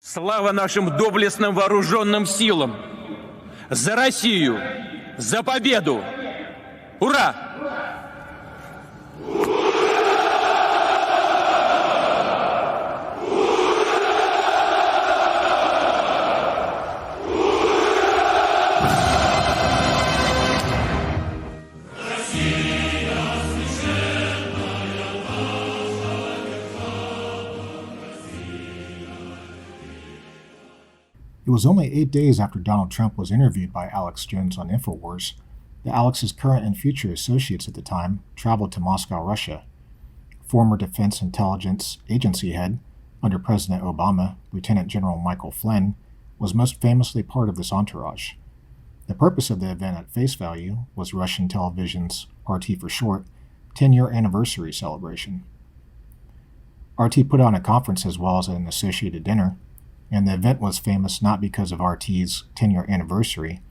Слава нашим доблестным вооруженным силам! За Россию! За победу! Ура! It was only 8 days after Donald Trump was interviewed by Alex Jones on InfoWars that Alex's current and future associates at the time traveled to Moscow, Russia. Former Defense Intelligence Agency head under President Obama, Lieutenant General Michael Flynn, was most famously part of this entourage. The purpose of the event at face value was Russian television's, RT for short, 10-year anniversary celebration. RT put on a conference as well as an associated dinner, and the event was famous not because of RT's 10-year anniversary.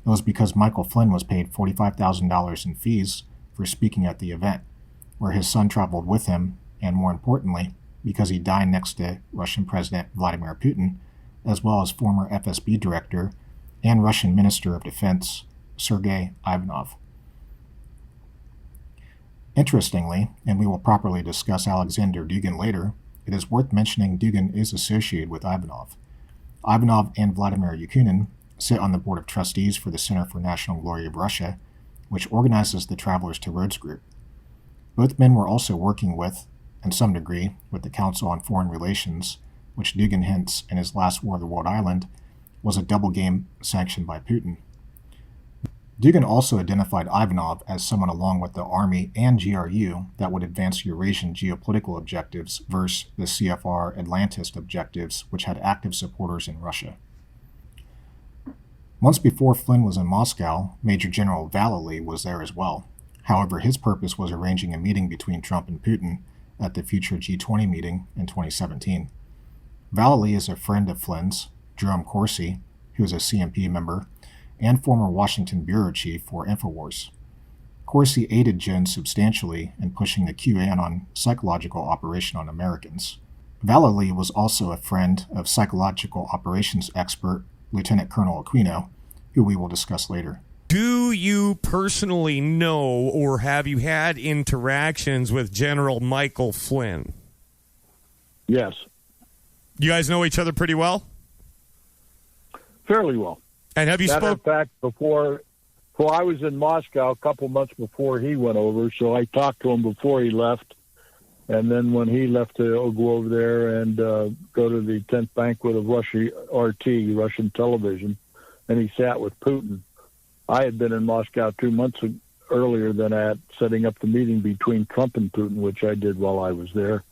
It was because Michael Flynn was paid $45,000 in fees for speaking at the event, where his son traveled with him, and more importantly, because he dined next to Russian President Vladimir Putin, as well as former FSB director and Russian Minister of Defense Sergei Ivanov. Interestingly, and we will properly discuss Alexander Dugin later, it is worth mentioning Dugin is associated with Ivanov. Ivanov and Vladimir Yakunin sit on the board of trustees for the Center for National Glory of Russia, which organizes the Travelers to Rhodes group. Both men were also working with, in some degree, with the Council on Foreign Relations, which Dugin hints in his last War of the World Island was a double game sanctioned by Putin. Dugin also identified Ivanov as someone along with the Army and GRU that would advance Eurasian geopolitical objectives versus the CFR Atlantist objectives, which had active supporters in Russia. Months before Flynn was in Moscow, Major General Vallely was there as well. However, his purpose was arranging a meeting between Trump and Putin at the future G20 meeting in 2017. Vallely is a friend of Flynn's, Jerome Corsi, who is a CMP member, and former Washington bureau chief for InfoWars. Corsi aided Jones substantially in pushing the QAnon psychological operation on Americans. Vallely was also a friend of psychological operations expert Lieutenant Colonel Aquino, who we will discuss later. Do you personally know or have you had interactions with General Michael Flynn? Yes. You guys know each other pretty well? Fairly well. And have you Matter spoken? of fact, before I was in Moscow a couple months before he went over, so I talked to him before he left. And then when he left to go over there and go to the 10th banquet of Russia, RT, Russian television, and he sat with Putin. I had been in Moscow 2 months earlier than that, setting up the meeting between Trump and Putin, which I did while I was there.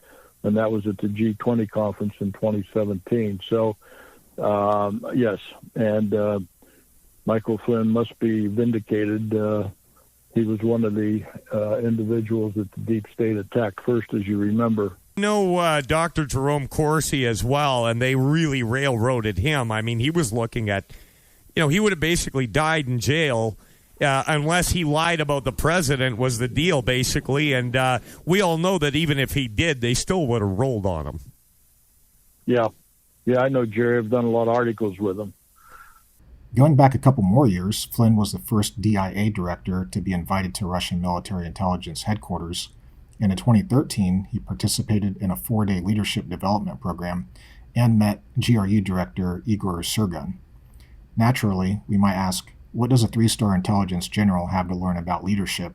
And that was at the G20 conference in 2017. So, yes, and Michael Flynn must be vindicated. He was one of the individuals that the deep state attacked first, as you remember. I know Dr. Jerome Corsi as well, and they really railroaded him. I mean, he was looking at, he would have basically died in jail unless he lied about the president was the deal, basically. And we all know that even if he did, they still would have rolled on him. Yeah, I know Jerry. I've done a lot of articles with him. Going back a couple more years, Flynn was the first DIA director to be invited to Russian military intelligence headquarters, and in 2013 he participated in a 4-day leadership development program and met GRU director Igor Sergun. Naturally, we might ask, what does a 3-star intelligence general have to learn about leadership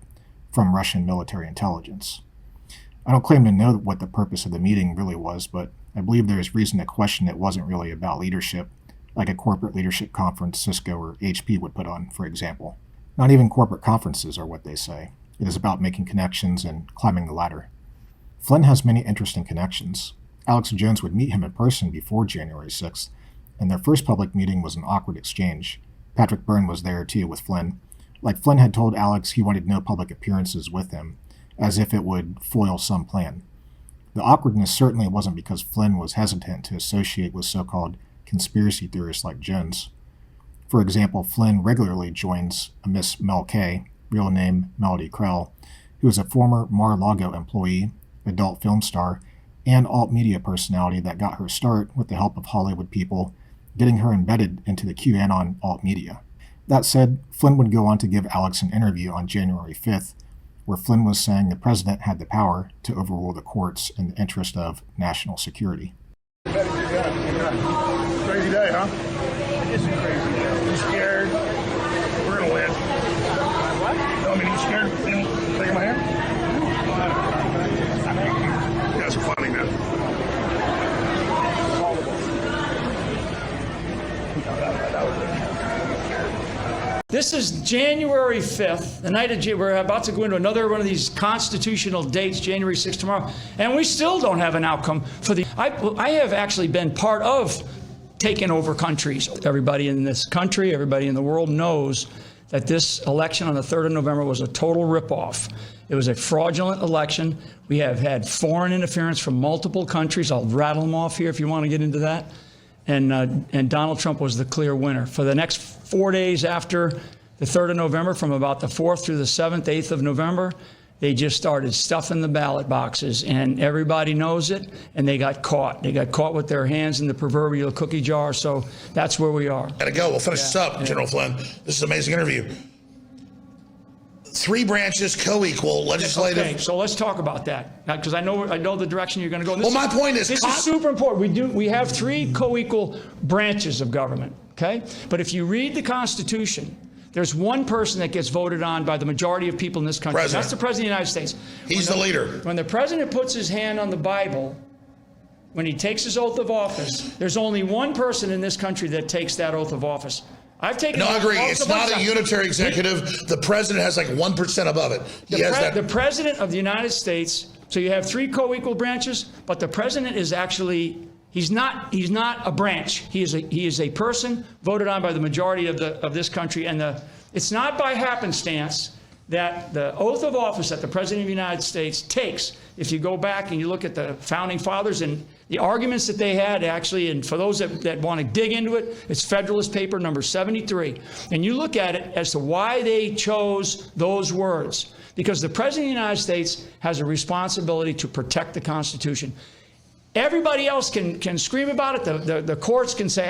from Russian military intelligence? I don't claim to know what the purpose of the meeting really was, but I believe there is reason to question it wasn't really about leadership, like a corporate leadership conference Cisco or HP would put on, for example. Not even corporate conferences are what they say. It is about making connections and climbing the ladder. Flynn has many interesting connections. Alex Jones would meet him in person before January 6th, and their first public meeting was an awkward exchange. Patrick Byrne was there too with Flynn. Like Flynn had told Alex he wanted no public appearances with him, as if it would foil some plan. The awkwardness certainly wasn't because Flynn was hesitant to associate with so-called conspiracy theorists like Jones. For example, Flynn regularly joins a Miss Mel K, real name Melody Krell, who is a former Mar-a-Lago employee, adult film star, and alt-media personality that got her start with the help of Hollywood people, getting her embedded into the QAnon alt-media. That said, Flynn would go on to give Alex an interview on January 5th, where Flynn was saying the president had the power to overrule the courts in the interest of national security. Crazy day, huh? It's a crazy day. You scared? We're gonna win. What? No, I mean, you scared? Taking my hand? You guys are funny, man. This is January 5th, the night of we're about to go into another one of these constitutional dates, January 6th tomorrow, and we still don't have an outcome for the. I have actually been part of taking over countries. Everybody in this country, everybody in the world knows that this election on the 3rd of November was a total ripoff. It was a fraudulent election. We have had foreign interference from multiple countries. I'll rattle them off here if you want to get into that. And Donald Trump was the clear winner. For the next 4 days after the 3rd of November, from about the 4th through the 7th, 8th of November, they just started stuffing the ballot boxes, and everybody knows it, and they got caught. They got caught with their hands in the proverbial cookie jar, so that's where we are. Gotta go. We'll finish this up, General Flynn. This is an amazing interview. 3 branches, co-equal, legislative. Okay, so let's talk about that, because I know the direction you're going to go. Well, my point is, this is super important. We have 3 co-equal branches of government, okay? But if you read the Constitution, there's one person that gets voted on by the majority of people in this country. President. That's the President of the United States. He's the leader. When the President puts his hand on the Bible, when he takes his oath of office, there's only one person in this country that takes that oath of office. I've taken. No, I agree. It's not a unitary executive. The president has like 1% above it. The president of the United States. So you have 3 co-equal branches, but the president is actually he's not a branch. He is a person voted on by the majority of this country, and it's not by happenstance that the oath of office that the President of the United States takes, if you go back and you look at the Founding Fathers and the arguments that they had, actually, and for those that want to dig into it, it's Federalist Paper number 73. And you look at it as to why they chose those words. Because the President of the United States has a responsibility to protect the Constitution. Everybody else can scream about it. The courts can say,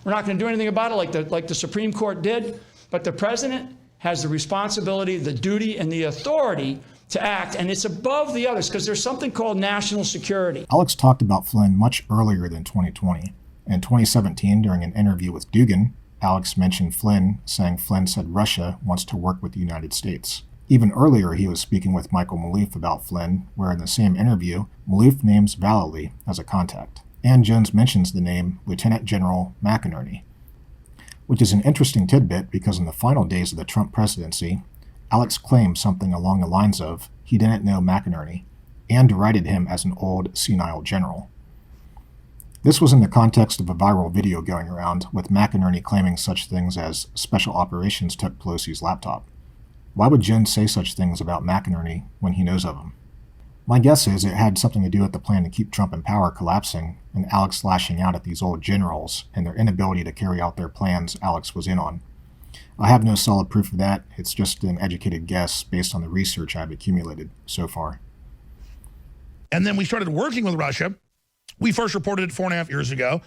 we're not going to do anything about it, like the Supreme Court did. But the President has the responsibility, the duty, and the authority to act, and it's above the others because there's something called national security. Alex talked about Flynn much earlier than 2020. In 2017, during an interview with Dugan, Alex mentioned Flynn, saying Flynn said Russia wants to work with the United States. Even earlier, he was speaking with Michael Maloof about Flynn, where in the same interview, Maloof names Vallely as a contact. And Jones mentions the name Lieutenant General McInerney, which is an interesting tidbit because in the final days of the Trump presidency, Alex claimed something along the lines of he didn't know McInerney and derided him as an old, senile general. This was in the context of a viral video going around with McInerney claiming such things as special operations took Pelosi's laptop. Why would Jones say such things about McInerney when he knows of him? My guess is it had something to do with the plan to keep Trump in power collapsing and Alex lashing out at these old generals and their inability to carry out their plans Alex was in on. I have no solid proof of that. It's just an educated guess based on the research I've accumulated so far. And then we started working with Russia. We first reported it 4.5 years ago.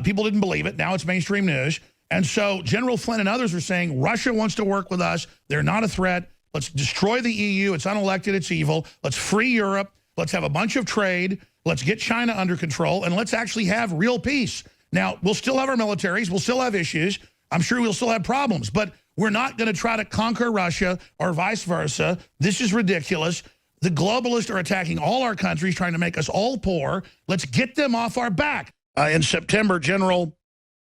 People didn't believe it. Now it's mainstream news. And so General Flynn and others are saying Russia wants to work with us. They're not a threat. Let's destroy the EU. It's unelected. It's evil. Let's free Europe. Let's have a bunch of trade. Let's get China under control. And let's actually have real peace. Now, we'll still have our militaries. We'll still have issues. I'm sure we'll still have problems. But we're not going to try to conquer Russia or vice versa. This is ridiculous. The globalists are attacking all our countries, trying to make us all poor. Let's get them off our back. In September, General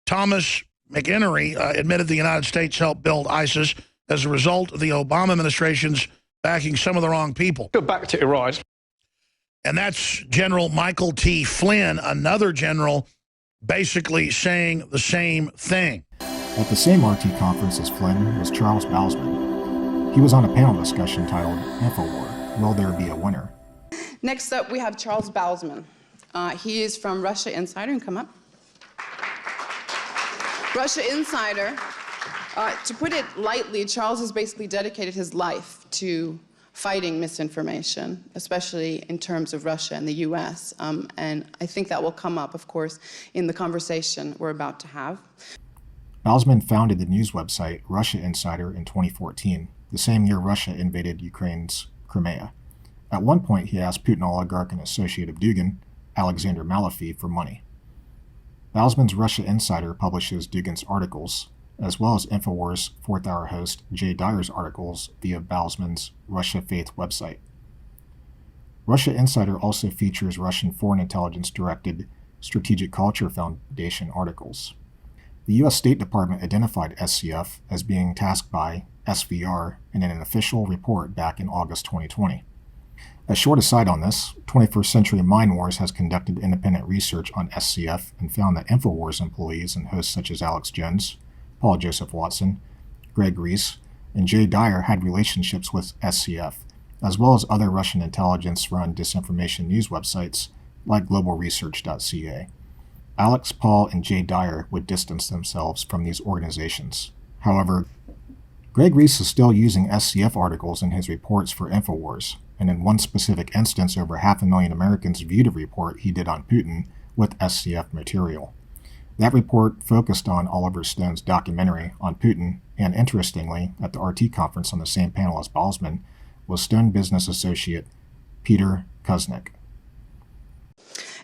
Thomas McInerney admitted the United States helped build ISIS as a result of the Obama administration's backing some of the wrong people. Go back to Iraq. And that's General Michael T. Flynn, another general, basically saying the same thing. At the same RT conference as Flynn was Charles Bousman. He was on a panel discussion titled InfoWar, Will There Be a Winner? Next up, we have Charles Bousman. He is from Russia Insider, and come up. Russia Insider, to put it lightly, Charles has basically dedicated his life to fighting misinformation, especially in terms of Russia and the US. And I think that will come up, of course, in the conversation we're about to have. Balzman founded the news website Russia Insider in 2014, the same year Russia invaded Ukraine's Crimea. At one point, he asked Putin oligarch and associate of Dugin, Alexander Malafy, for money. Balzman's Russia Insider publishes Dugin's articles, as well as InfoWars Fourth Hour host Jay Dyer's articles via Balzman's Russia Faith website. Russia Insider also features Russian Foreign Intelligence-directed Strategic Culture Foundation articles. The U.S. State Department identified SCF as being tasked by SVR in an official report back in August 2020. A short aside on this, 21st Century Mind Wars has conducted independent research on SCF and found that InfoWars employees and hosts such as Alex Jones, Paul Joseph Watson, Greg Reese, and Jay Dyer had relationships with SCF, as well as other Russian intelligence-run disinformation news websites like globalresearch.ca. Alex, Paul, and Jay Dyer would distance themselves from these organizations. However, Greg Reese is still using SCF articles in his reports for InfoWars, and in one specific instance, over 500,000 Americans viewed a report he did on Putin with SCF material. That report focused on Oliver Stone's documentary on Putin, and interestingly, at the RT conference on the same panel as Balzman, was Stone business associate Peter Kuznick.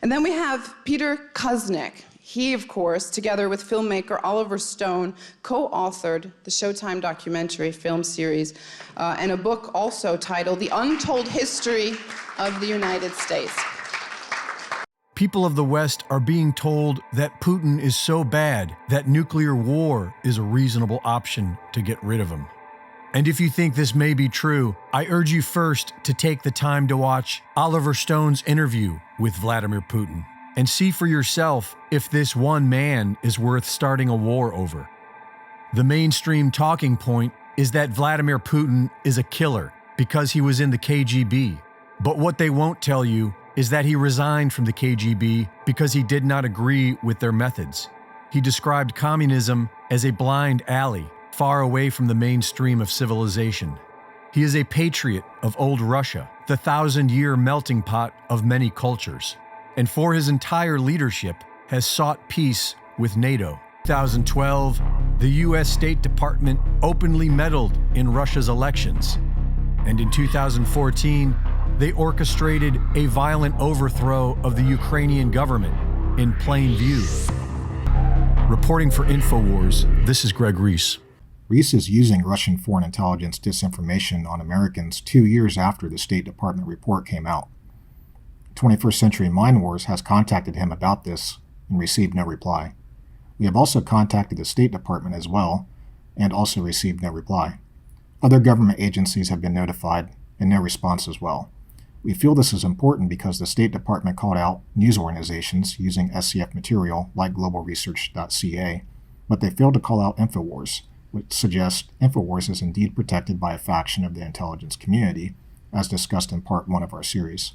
And then we have Peter Kuznick. He, of course, together with filmmaker Oliver Stone, co-authored the Showtime documentary film series and a book also titled The Untold History of the United States. People of the West are being told that Putin is so bad that nuclear war is a reasonable option to get rid of him. And if you think this may be true, I urge you first to take the time to watch Oliver Stone's interview with Vladimir Putin and see for yourself if this one man is worth starting a war over. The mainstream talking point is that Vladimir Putin is a killer because he was in the KGB. But what they won't tell you is that he resigned from the KGB because he did not agree with their methods. He described communism as a blind alley, far away from the mainstream of civilization. He is a patriot of old Russia, the 1,000-year melting pot of many cultures, and for his entire leadership has sought peace with NATO. In 2012, the U.S. State Department openly meddled in Russia's elections, and in 2014, they orchestrated a violent overthrow of the Ukrainian government in plain view. Reporting for InfoWars, this is Greg Reese. Reese is using Russian foreign intelligence disinformation on Americans 2 years after the State Department report came out. 21st Century Mind Wars has contacted him about this and received no reply. We have also contacted the State Department as well and also received no reply. Other government agencies have been notified and no response as well. We feel this is important because the State Department called out news organizations using SCF material like globalresearch.ca, but they failed to call out InfoWars, which suggests InfoWars is indeed protected by a faction of the intelligence community, as discussed in Part 1 of our series.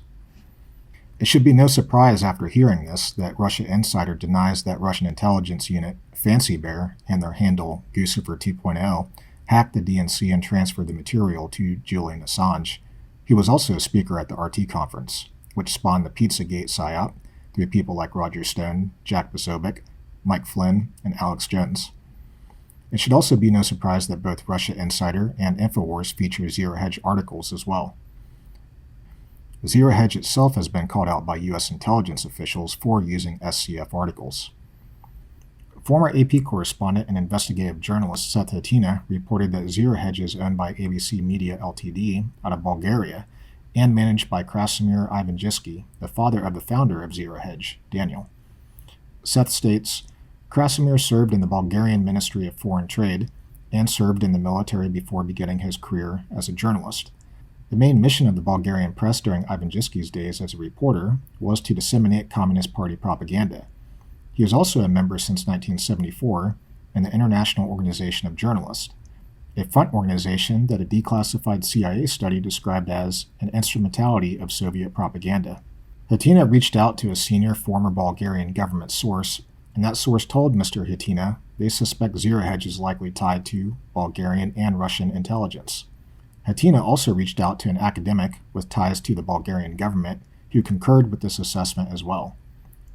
It should be no surprise after hearing this that Russia Insider denies that Russian intelligence unit Fancy Bear and their handle Guccifer 2.0 hacked the DNC and transferred the material to Julian Assange. He was also a speaker at the RT conference, which spawned the Pizzagate psyop through people like Roger Stone, Jack Posobiec, Mike Flynn, and Alex Jones. It should also be no surprise that both Russia Insider and InfoWars feature Zero Hedge articles as well. Zero Hedge itself has been called out by U.S. intelligence officials for using SCF articles. Former AP correspondent and investigative journalist Seth Hatina reported that Zero Hedge is owned by ABC Media Ltd. Out of Bulgaria and managed by Krasimir Ivanjiski, the father of the founder of Zero Hedge, Daniel. Seth states, Krasimir served in the Bulgarian Ministry of Foreign Trade and served in the military before beginning his career as a journalist. The main mission of the Bulgarian press during Ivanjiski's days as a reporter was to disseminate Communist Party propaganda. He was also a member since 1974 in the International Organization of Journalists, a front organization that a declassified CIA study described as an instrumentality of Soviet propaganda. Hatina reached out to a senior former Bulgarian government source, and that source told Mr. Hatina they suspect Zero Hedge is likely tied to Bulgarian and Russian intelligence. Hatina also reached out to an academic with ties to the Bulgarian government who concurred with this assessment as well.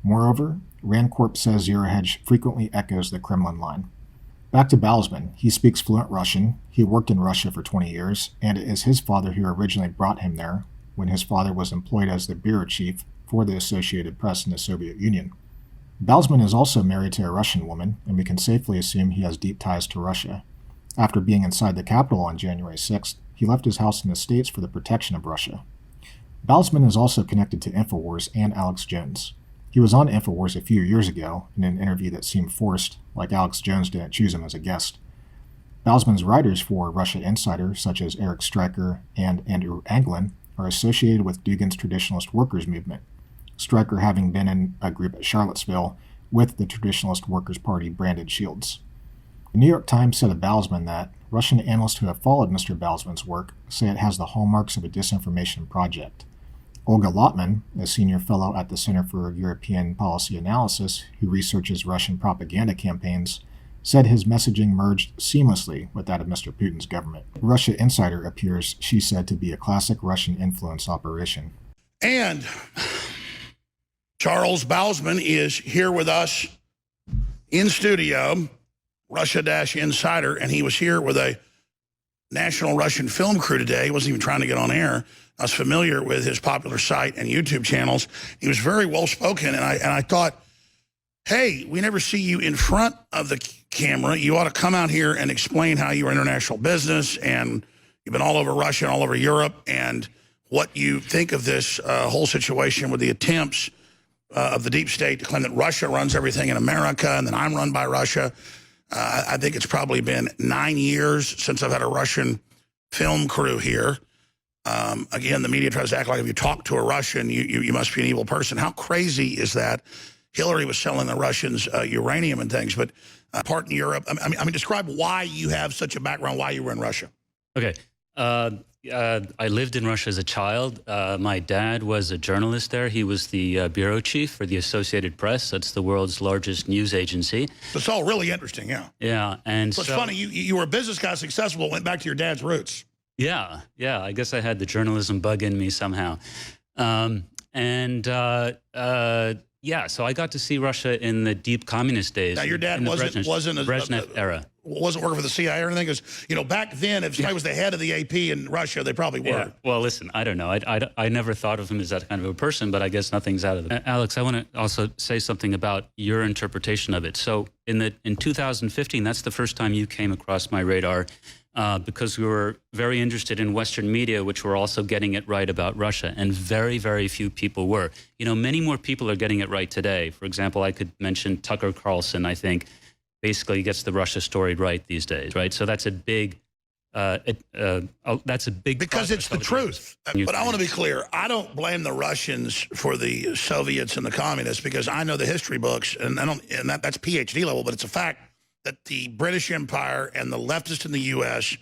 Moreover, Rand Corp says Zero Hedge frequently echoes the Kremlin line. Back to Balzman, he speaks fluent Russian, he worked in Russia for 20 years, and it is his father who originally brought him there when his father was employed as the bureau chief for the Associated Press in the Soviet Union. Balzman is also married to a Russian woman, and we can safely assume he has deep ties to Russia. After being inside the Capitol on January 6th, he left his house in the States for the protection of Russia. Balzman is also connected to InfoWars and Alex Jones. He was on InfoWars a few years ago in an interview that seemed forced, like Alex Jones didn't choose him as a guest. Balzman's writers for Russia Insider, such as Eric Stryker and Andrew Anglin, are associated with Dugin's Traditionalist Workers Movement, Stryker having been in a group at Charlottesville with the Traditionalist Workers' Party branded shields. The New York Times said of Balzman that Russian analysts who have followed Mr. Balzman's work say it has the hallmarks of a disinformation project. Olga Lotman, a senior fellow at the Center for European Policy Analysis who researches Russian propaganda campaigns, said his messaging merged seamlessly with that of Mr. Putin's government. Russia Insider appears, she said, to be a classic Russian influence operation. And Charles Balzman is here with us in studio, Russia-Insider, and he was here with a national Russian film crew today. He wasn't even trying to get on air. I was familiar with his popular site and YouTube channels. He was very well-spoken, and I thought, hey, we never see you in front of the camera. You ought to come out here and explain how you're international business, and you've been all over Russia and all over Europe, and what you think of this whole situation with the attempts of the deep state to claim that Russia runs everything in America and that I'm run by Russia. I think it's probably been 9 years since I've had a Russian film crew here. Again, the media tries to act like if you talk to a Russian, you must be an evil person. How crazy is that? Hillary was selling the Russians uranium and things, but part in Europe. I mean, describe why you have such a background, why you were in Russia. Okay. I lived in Russia as a child. My dad was a journalist there. He was the bureau chief for the Associated Press. That's the world's largest news agency. It's all really interesting, yeah. Yeah, and so it's funny, you were a business guy, successful, went back to your dad's roots. Yeah. I guess I had the journalism bug in me somehow. Yeah, so I got to see Russia in the deep communist days. Now, your dad wasn't Brezhnev era. Wasn't working for the CIA or anything? Because, back then, if somebody was the head of the AP in Russia, they probably were. Yeah. Well, listen, I don't know. I never thought of him as that kind of a person, but I guess nothing's out of it. Alex, I want to also say something about your interpretation of it. So in 2015, that's the first time you came across my radar, because we were very interested in Western media, which were also getting it right about Russia, and very, very few people were. Many more people are getting it right today. For example, I could mention Tucker Carlson, I think, basically gets the Russia story right these days, right? So that's a big, because it's the truth. But I want to be clear. I don't blame the Russians for the Soviets and the communists, because I know the history books, and that's PhD level, but it's a fact that the British Empire and the leftists in the U.S.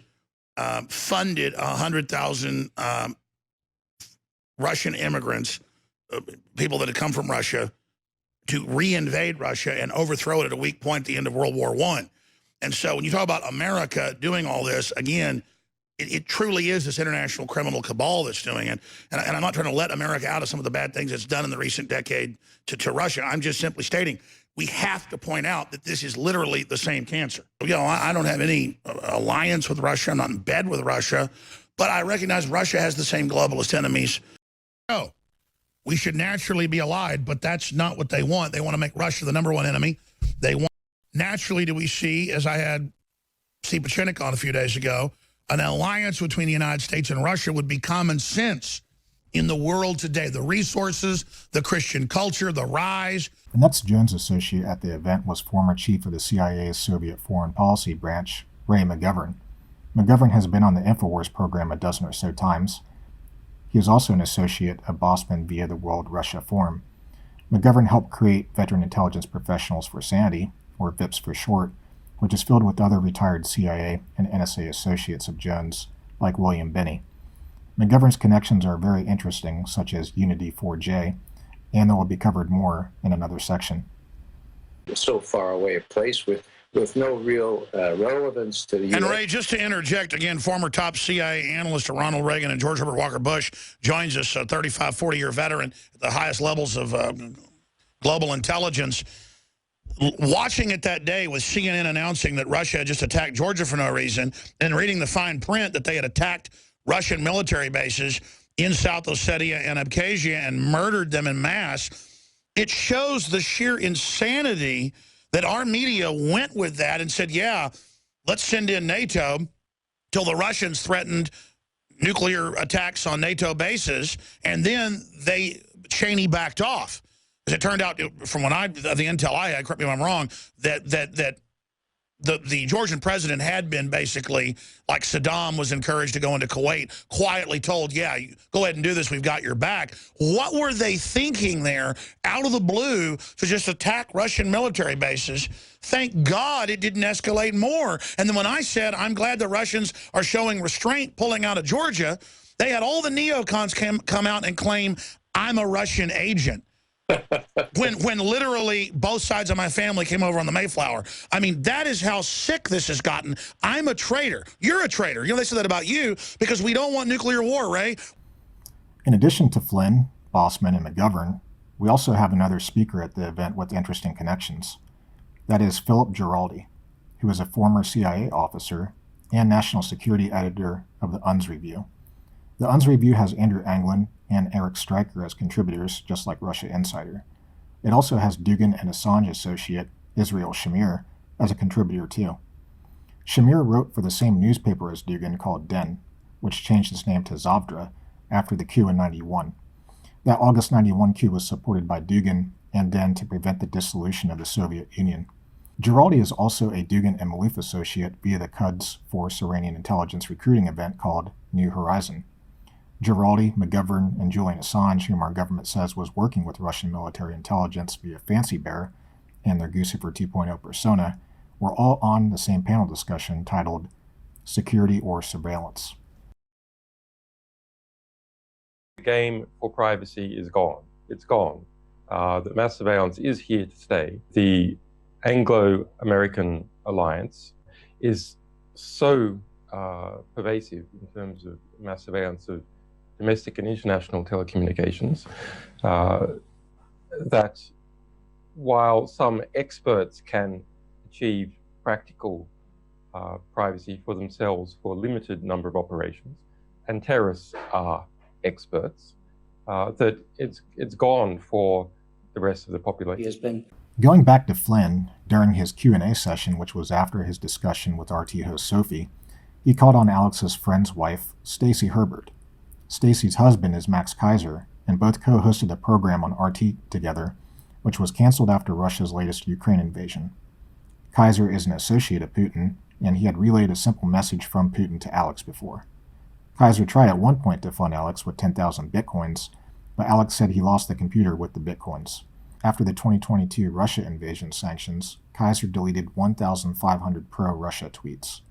funded 100,000 Russian immigrants, people that had come from Russia, to reinvade Russia and overthrow it at a weak point at the end of World War I. And so when you talk about America doing all this, again, it truly is this international criminal cabal that's doing it. And I'm not trying to let America out of some of the bad things it's done in the recent decade to Russia. I'm just simply stating we have to point out that this is literally the same cancer. I don't have any alliance with Russia. I'm not in bed with Russia. But I recognize Russia has the same globalist enemies. Oh. We should naturally be allied, but that's not what they want. They want to make Russia the #1 enemy. Naturally, do we see, as I had Steve Pachinik on a few days ago, an alliance between the United States and Russia would be common sense in the world today. The resources, the Christian culture, the rise. The next Jones associate at the event was former chief of the CIA's Soviet Foreign Policy Branch, Ray McGovern. McGovern has been on the InfoWars program a dozen or so times. He is also an associate of Bosman via the World Russia Forum. McGovern helped create Veteran Intelligence Professionals for Sanity, or VIPS for short, which is filled with other retired CIA and NSA associates of Jones, like William Binney. McGovern's connections are very interesting, such as Unity 4J, and they will be covered more in another section. So far away a place with with no real relevance to the U.S. And Ray, just to interject again, former top CIA analyst Ronald Reagan and George Herbert Walker Bush joins us, a 35, 40-year veteran at the highest levels of global intelligence. Watching it that day with CNN announcing that Russia had just attacked Georgia for no reason, and reading the fine print that they had attacked Russian military bases in South Ossetia and Abkhazia and murdered them en masse, it shows the sheer insanity that our media went with that and said, yeah, let's send in NATO till the Russians threatened nuclear attacks on NATO bases, and then Cheney backed off. As it turned out, from the intel I had, correct me if I'm wrong, that the Georgian president had been basically, like Saddam was encouraged to go into Kuwait, quietly told, yeah, go ahead and do this, we've got your back. What were they thinking there, out of the blue, to just attack Russian military bases? Thank God it didn't escalate more. And then when I said, I'm glad the Russians are showing restraint pulling out of Georgia, they had all the neocons come out and claim, I'm a Russian agent. when literally both sides of my family came over on the Mayflower. I mean, that is how sick this has gotten. I'm a traitor. You're a traitor. You know, they said that about you because we don't want nuclear war, Ray. In addition to Flynn, Bossman, and McGovern, we also have another speaker at the event with interesting connections. That is Philip Giraldi, who is a former CIA officer and national security editor of the UNS Review. The UNS Review has Andrew Anglin and Eric Stryker as contributors, just like Russia Insider. It also has Dugin and Assange associate Israel Shamir as a contributor too. Shamir wrote for the same newspaper as Dugin called Den, which changed its name to Zavdra after the coup in '91. That August '91 coup was supported by Dugin and Den to prevent the dissolution of the Soviet Union. Giraldi is also a Dugin and Malouf associate via the Quds Force Iranian intelligence recruiting event called New Horizon. Giraldi, McGovern, and Julian Assange, whom our government says was working with Russian military intelligence via Fancy Bear and their Guccifer 2.0 persona, were all on the same panel discussion titled Security or Surveillance. The game for privacy is gone. It's gone. The mass surveillance is here to stay. The Anglo-American alliance is so pervasive in terms of mass surveillance of domestic and international telecommunications that while some experts can achieve practical privacy for themselves for a limited number of operations, and terrorists are experts, that it's gone for the rest of the population. Going back to Flynn, during his Q&A session, which was after his discussion with RT host Sophie, he called on Alex's friend's wife, Stacey Herbert. Stacey's husband is Max Kaiser, and both co-hosted a program on RT together, which was canceled after Russia's latest Ukraine invasion. Kaiser is an associate of Putin, and he had relayed a simple message from Putin to Alex before. Kaiser tried at one point to fund Alex with 10,000 bitcoins, but Alex said he lost the computer with the bitcoins. After the 2022 Russia invasion sanctions, Kaiser deleted 1,500 pro-Russia tweets.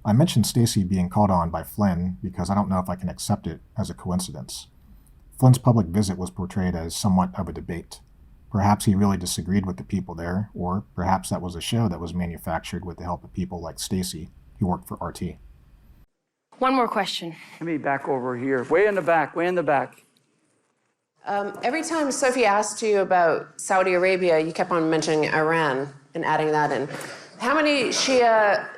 I mentioned Stacey being called on by Flynn because I don't know if I can accept it as a coincidence. Flynn's public visit was portrayed as somewhat of a debate. Perhaps he really disagreed with the people there, or perhaps that was a show that was manufactured with the help of people like Stacey, who worked for RT. One more question. Let me back over here. Way in the back, way in the back. Every time Sophie asked you about Saudi Arabia, you kept on mentioning Iran and adding that in. How many Shia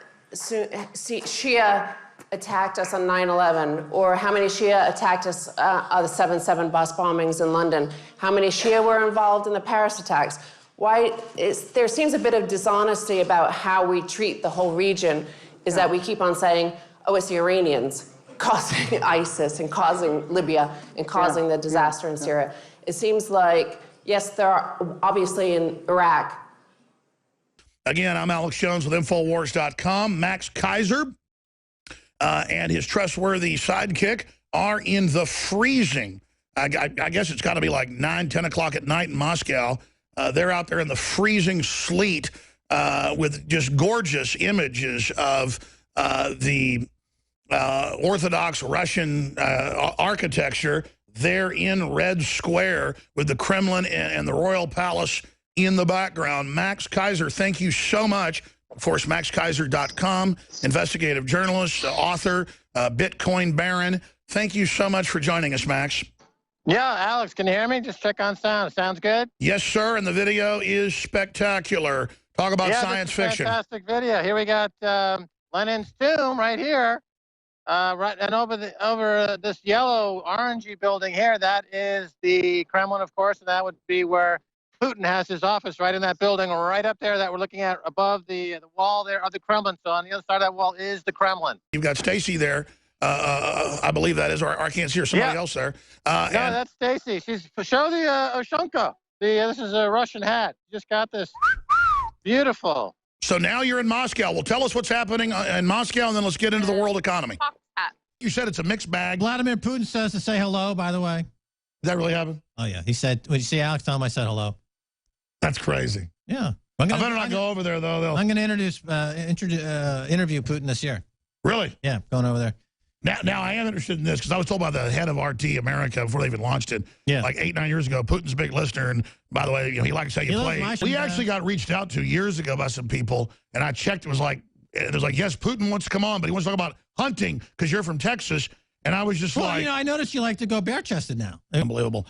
attacked us on 9/11, or how many Shia attacked us on the 7/7 bus bombings in London? How many Shia were involved in the Paris attacks? There seems a bit of dishonesty about how we treat the whole region, is that we keep on saying, oh, it's the Iranians causing ISIS and causing Libya and causing the disaster in Syria. It seems like, yes, there are obviously in Iraq. Again, I'm Alex Jones with Infowars.com. Max Kaiser and his trustworthy sidekick are in the freezing. I guess it's got to be like 9, 10 o'clock at night in Moscow. They're out there in the freezing sleet with just gorgeous images of the Orthodox Russian architecture. They're in Red Square with the Kremlin and the Royal Palace in the background. Max Kaiser, thank you so much. Of course, MaxKaiser.com, investigative journalist, author, Bitcoin baron. Thank you so much for joining us, Max. Yeah, Alex, can you hear me? Just check on sound. Sounds good? Yes, sir, and the video is spectacular. Talk about science fiction. Fantastic video. Here we got Lenin's tomb right here. Right, and over this yellow orangey building here, that is the Kremlin, of course, and that would be where Putin has his office, right in that building, right up there that we're looking at above the wall there of the Kremlin. So on the other side of that wall is the Kremlin. You've got Stacy there. I believe that is, or I can't see her. Somebody else there. No, that's Stacy. Show the Oshunka. This is a Russian hat. Just got this. Beautiful. So now you're in Moscow. Well, tell us what's happening in Moscow, and then let's get into the world economy. You said it's a mixed bag. Vladimir Putin says to say hello, by the way. Did that really happen? Oh, yeah. He said, when you see Alex, tell him I said hello. That's crazy. Yeah. I better not go over there, though. I'm going to interview Putin this year. Really? Yeah, going over there. Now I am interested in this because I was told by the head of RT America before they even launched it, like 8-9 years ago. Putin's a big listener, and by the way, he likes how you play. We actually got reached out to years ago by some people, and I checked. It was like, yes, Putin wants to come on, but he wants to talk about hunting because you're from Texas, and I was just like, I noticed you like to go bare-chested now. Unbelievable.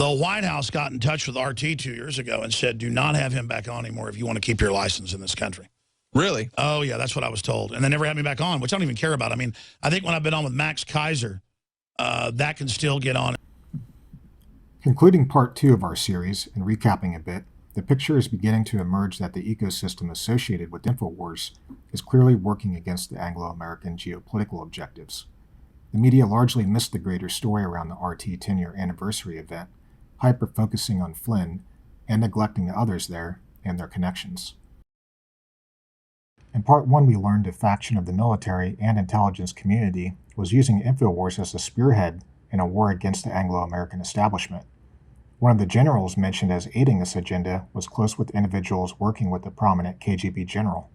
The White House got in touch with RT 2 years ago and said, do not have him back on anymore if you want to keep your license in this country. Really? Oh, yeah, that's what I was told. And they never had me back on, which I don't even care about. I mean, I think when I've been on with Max Kaiser, that can still get on. Concluding part 2 of our series and recapping a bit, the picture is beginning to emerge that the ecosystem associated with InfoWars is clearly working against the Anglo-American geopolitical objectives. The media largely missed the greater story around the RT 10-year anniversary event, hyper-focusing on Flynn and neglecting the others there and their connections. In part 1, we learned a faction of the military and intelligence community was using InfoWars as a spearhead in a war against the Anglo-American establishment. One of the generals mentioned as aiding this agenda was close with individuals working with a prominent KGB general.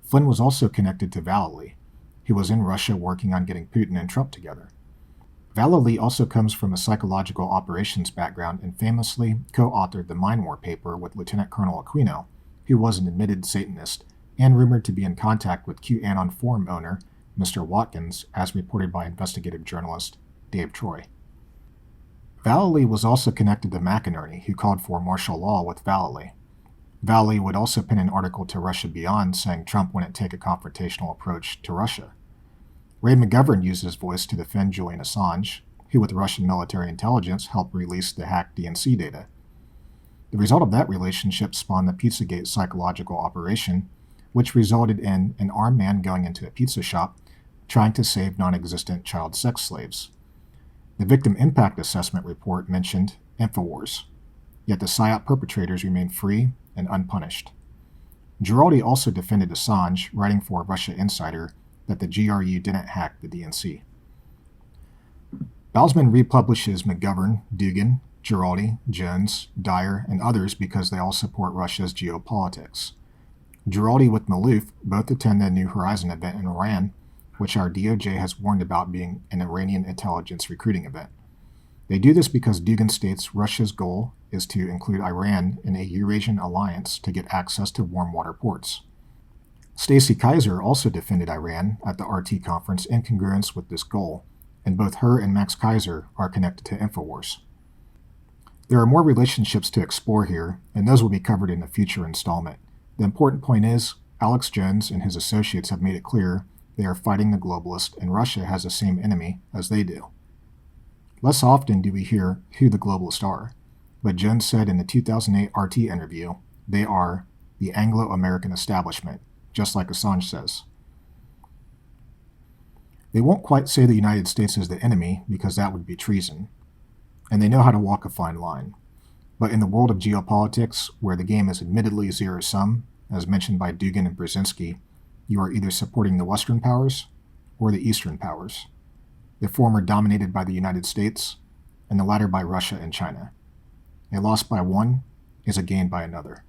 Flynn was also connected to Vallely. He was in Russia working on getting Putin and Trump together. Vallely also comes from a psychological operations background and famously co-authored the Mind War paper with Lieutenant Colonel Aquino, who was an admitted Satanist and rumored to be in contact with QAnon forum owner Mr. Watkins, as reported by investigative journalist Dave Troy. Vallely was also connected to McInerney, who called for martial law with Vallely. Vallely would also pen an article to Russia Beyond saying Trump wouldn't take a confrontational approach to Russia. Ray McGovern used his voice to defend Julian Assange, who with Russian military intelligence helped release the hacked DNC data. The result of that relationship spawned the Pizzagate psychological operation, which resulted in an armed man going into a pizza shop trying to save non-existent child sex slaves. The Victim Impact Assessment report mentioned InfoWars, yet the PSYOP perpetrators remained free and unpunished. Giraldi also defended Assange, writing for Russia Insider that the GRU didn't hack the DNC. Balzman republishes McGovern, Dugan, Giraldi, Jones, Dyer, and others because they all support Russia's geopolitics. Giraldi with Malouf both attend the New Horizon event in Iran, which our DOJ has warned about being an Iranian intelligence recruiting event. They do this because Dugan states Russia's goal is to include Iran in a Eurasian alliance to get access to warm water ports. Stacy Kaiser also defended Iran at the RT conference in congruence with this goal, and both her and Max Kaiser are connected to InfoWars. There are more relationships to explore here, and those will be covered in a future installment. The important point is, Alex Jones and his associates have made it clear they are fighting the globalists, and Russia has the same enemy as they do. Less often do we hear who the globalists are, but Jones said in the 2008 RT interview, they are the Anglo-American establishment, just like Assange says. They won't quite say the United States is the enemy because that would be treason, and they know how to walk a fine line. But in the world of geopolitics, where the game is admittedly zero-sum, as mentioned by Dugan and Brzezinski, you are either supporting the Western powers or the Eastern powers, the former dominated by the United States, and the latter by Russia and China. A loss by one is a gain by another.